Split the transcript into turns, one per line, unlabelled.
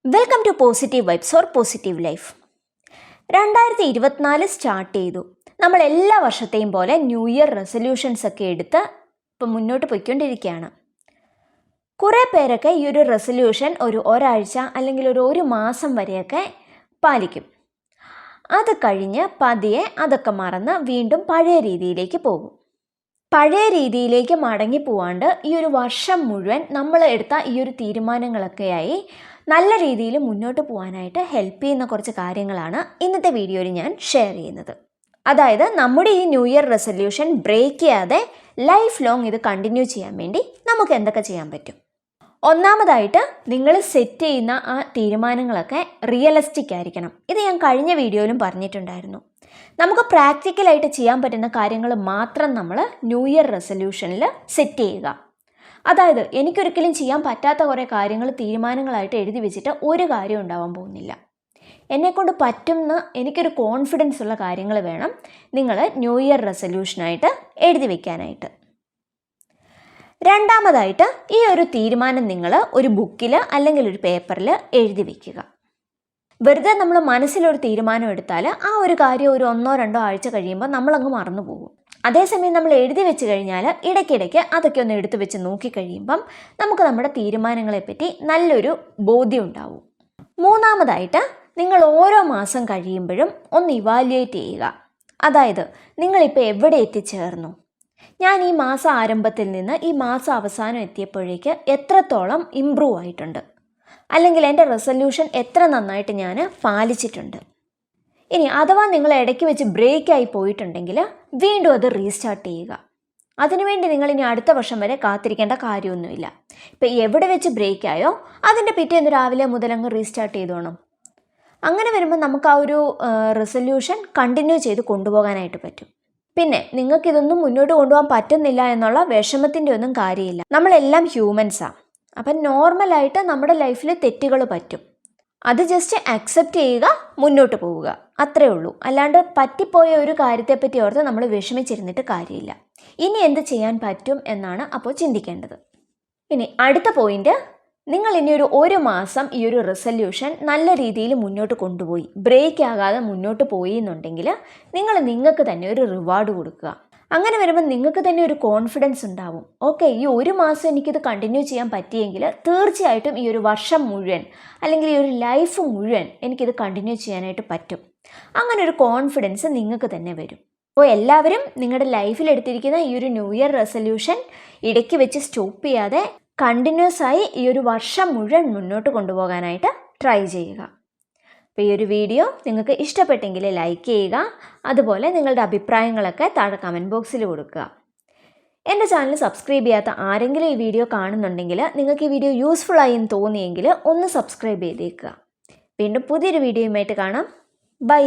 Welcome to positive vibes or positive life. 2024 start ചെയ്തു. നമ്മൾ എല്ലാ വർഷത്തെയും പോലെ ന്യൂ ഇയർ റെസൊല്യൂഷൻസ് ഒക്കെ എടുത്ത് ഇപ്പം മുന്നോട്ട് പോയിക്കൊണ്ടിരിക്കുകയാണ്. കുറേ പേരൊക്കെ ഈ ഒരു റെസൊല്യൂഷൻ ഒരാഴ്ച അല്ലെങ്കിൽ ഒരു മാസം വരെയൊക്കെ പാലിക്കും. അത് കഴിഞ്ഞ് പതിയെ അതൊക്കെ മറന്ന് വീണ്ടും പഴയ രീതിയിലേക്ക് പോകും. പഴയ രീതിയിലേക്ക് മടങ്ങി പോവാണ്ട് ഈ ഒരു വർഷം മുഴുവൻ നമ്മൾ എടുത്ത ഈ ഒരു തീരുമാനങ്ങളൊക്കെയായി നല്ല രീതിയിൽ മുന്നോട്ട് പോകാനായിട്ട് ഹെൽപ്പ് ചെയ്യുന്ന കുറച്ച് കാര്യങ്ങളാണ് ഇന്നത്തെ വീഡിയോയിൽ ഞാൻ ഷെയർ ചെയ്യുന്നത്. അതായത് നമ്മുടെ ഈ ന്യൂ ഇയർ റെസൊല്യൂഷൻ ബ്രേക്ക് ചെയ്യാതെ ലൈഫ് ലോങ് ഇത് കണ്ടിന്യൂ ചെയ്യാൻ വേണ്ടി നമുക്ക് എന്തൊക്കെ ചെയ്യാൻ പറ്റും. ഒന്നാമതായിട്ട് നിങ്ങൾ സെറ്റ് ചെയ്യുന്ന ആ തീരുമാനങ്ങളൊക്കെ റിയലിസ്റ്റിക് ആയിരിക്കണം. ഇത് ഞാൻ കഴിഞ്ഞ വീഡിയോയിലും പറഞ്ഞിട്ടുണ്ടായിരുന്നു. നമുക്ക് പ്രാക്ടിക്കലായിട്ട് ചെയ്യാൻ പറ്റുന്ന കാര്യങ്ങൾ മാത്രം നമ്മൾ ന്യൂ ഇയർ റെസൊല്യൂഷനിൽ സെറ്റ് ചെയ്യുക. അതായത് എനിക്കൊരിക്കലും ചെയ്യാൻ പറ്റാത്ത കുറേ കാര്യങ്ങൾ തീരുമാനങ്ങളായിട്ട് എഴുതി വെച്ചിട്ട് ഒരു കാര്യം ഉണ്ടാവാൻ പോകുന്നില്ല. എന്നെക്കൊണ്ട് പറ്റുന്ന എനിക്കൊരു കോൺഫിഡൻസ് ഉള്ള കാര്യങ്ങൾ വേണം നിങ്ങൾ ന്യൂ ഇയർ റെസൊല്യൂഷനായിട്ട് എഴുതി വെക്കാനായിട്ട്. രണ്ടാമതായിട്ട് ഈ ഒരു തീരുമാനം നിങ്ങൾ ഒരു ബുക്കിൽ അല്ലെങ്കിൽ ഒരു പേപ്പറിൽ എഴുതി വയ്ക്കുക. വെറുതെ നമ്മൾ മനസ്സിലൊരു തീരുമാനം എടുത്താൽ ആ ഒരു കാര്യം ഒരു 1-2 ആഴ്ച കഴിയുമ്പോൾ നമ്മളങ്ങ് മറന്നു പോകും. അതേസമയം നമ്മൾ എഴുതി വെച്ച് കഴിഞ്ഞാൽ ഇടയ്ക്കിടയ്ക്ക് അതൊക്കെ ഒന്ന് എടുത്തു വെച്ച് നോക്കിക്കഴിയുമ്പം നമുക്ക് നമ്മുടെ തീരുമാനങ്ങളെപ്പറ്റി നല്ലൊരു ബോധ്യം ഉണ്ടാവും. മൂന്നാമതായിട്ട് നിങ്ങൾ ഓരോ മാസം കഴിയുമ്പോഴും ഒന്ന് ഇവാലുവേറ്റ് ചെയ്യുക. അതായത് നിങ്ങളിപ്പോൾ എവിടെ എത്തിച്ചേർന്നു, ഞാൻ ഈ മാസം ആരംഭത്തിൽ നിന്ന് ഈ മാസം അവസാനം എത്തിയപ്പോഴേക്ക് എത്രത്തോളം ഇമ്പ്രൂവ് ആയിട്ടുണ്ട്, അല്ലെങ്കിൽ എൻ്റെ റെസൊല്യൂഷൻ എത്ര നന്നായിട്ട് ഞാൻ പാലിച്ചിട്ടുണ്ട്. ഇനി അഥവാ നിങ്ങൾ ഇടയ്ക്ക് വെച്ച് ബ്രേക്കായി പോയിട്ടുണ്ടെങ്കിൽ വീണ്ടും അത് റീസ്റ്റാർട്ട് ചെയ്യുക. അതിനുവേണ്ടി നിങ്ങൾ ഇനി അടുത്ത വർഷം വരെ കാത്തിരിക്കേണ്ട കാര്യമൊന്നുമില്ല. ഇപ്പം എവിടെ വെച്ച് ബ്രേക്കായോ അതിൻ്റെ പിറ്റേന്ന് രാവിലെ മുതലങ്ങ് റീസ്റ്റാർട്ട് ചെയ്തോണം. അങ്ങനെ വരുമ്പോൾ നമുക്ക് ആ ഒരു റെസൊല്യൂഷൻ കണ്ടിന്യൂ ചെയ്ത് കൊണ്ടുപോകാനായിട്ട് പറ്റും. പിന്നെ നിങ്ങൾക്കിതൊന്നും മുന്നോട്ട് കൊണ്ടുപോകാൻ പറ്റുന്നില്ല എന്നുള്ള വിഷമത്തിൻ്റെ ഒന്നും കാര്യമില്ല. നമ്മളെല്ലാം ഹ്യൂമൻസാണ്. അപ്പം നോർമലായിട്ട് നമ്മുടെ ലൈഫിൽ തെറ്റുകൾ പറ്റും. അത് ജസ്റ്റ് അക്സെപ്റ്റ് ചെയ്യുക, മുന്നോട്ട് പോവുക, അത്രേ ഉള്ളൂ. അല്ലാണ്ട് പറ്റിപ്പോയ ഒരു കാര്യത്തെപ്പറ്റി ഓർത്ത് നമ്മൾ വിഷമിച്ചിരുന്നിട്ട് കാര്യമില്ല. ഇനി എന്ത് ചെയ്യാൻ പറ്റും എന്നാണ് അപ്പോൾ ചിന്തിക്കേണ്ടത്. ഇനി അടുത്ത പോയിന്റ്, നിങ്ങൾ ഇനി ഒരു മാസം ഈ ഒരു റെസൊല്യൂഷൻ നല്ല രീതിയിൽ മുന്നോട്ട് കൊണ്ടുപോയി ബ്രേക്ക് ആകാതെ മുന്നോട്ട് പോയി എന്നുണ്ടെങ്കിൽ നിങ്ങൾക്ക് തന്നെ ഒരു റിവാർഡ് കൊടുക്കുക. അങ്ങനെ വരുമ്പോൾ നിങ്ങൾക്ക് തന്നെ ഒരു കോൺഫിഡൻസ് ഉണ്ടാവും. ഓക്കെ, ഈ ഒരു മാസം എനിക്കിത് കണ്ടിന്യൂ ചെയ്യാൻ പറ്റിയെങ്കിൽ തീർച്ചയായിട്ടും ഈ ഒരു വർഷം മുഴുവൻ അല്ലെങ്കിൽ ഈ ഒരു ലൈഫ് മുഴുവൻ എനിക്കിത് കണ്ടിന്യൂ ചെയ്യാനായിട്ട് പറ്റും. അങ്ങനെ ഒരു കോൺഫിഡൻസ് നിങ്ങൾക്ക് തന്നെ വരും. അപ്പോൾ എല്ലാവരും നിങ്ങളുടെ ലൈഫിൽ എടുത്തിരിക്കുന്ന ഈ ഒരു ന്യൂ ഇയർ റെസൊല്യൂഷൻ ഇടയ്ക്ക് വെച്ച് സ്റ്റോപ്പ് ചെയ്യാതെ കണ്ടിന്യൂസ് ആയി ഈ ഒരു വർഷം മുഴുവൻ മുന്നോട്ട് കൊണ്ടുപോകാനായിട്ട് ട്രൈ ചെയ്യുക. അപ്പോൾ ഈ ഒരു വീഡിയോ നിങ്ങൾക്ക് ഇഷ്ടപ്പെട്ടെങ്കിൽ ലൈക്ക് ചെയ്യുക. അതുപോലെ നിങ്ങളുടെ അഭിപ്രായങ്ങളൊക്കെ താഴെ കമൻറ്റ് ബോക്സിൽ കൊടുക്കുക. എൻ്റെ ചാനൽ സബ്സ്ക്രൈബ് ചെയ്യാത്ത ആരെങ്കിലും ഈ വീഡിയോ കാണുന്നുണ്ടെങ്കിൽ നിങ്ങൾക്ക് ഈ വീഡിയോ യൂസ്ഫുൾ ആയി എന്ന് തോന്നിയെങ്കിൽ ഒന്ന് സബ്സ്ക്രൈബ് ചെയ്തേക്കുക. വീണ്ടും പുതിയൊരു വീഡിയോയുമായിട്ട് കാണാം. ബൈ.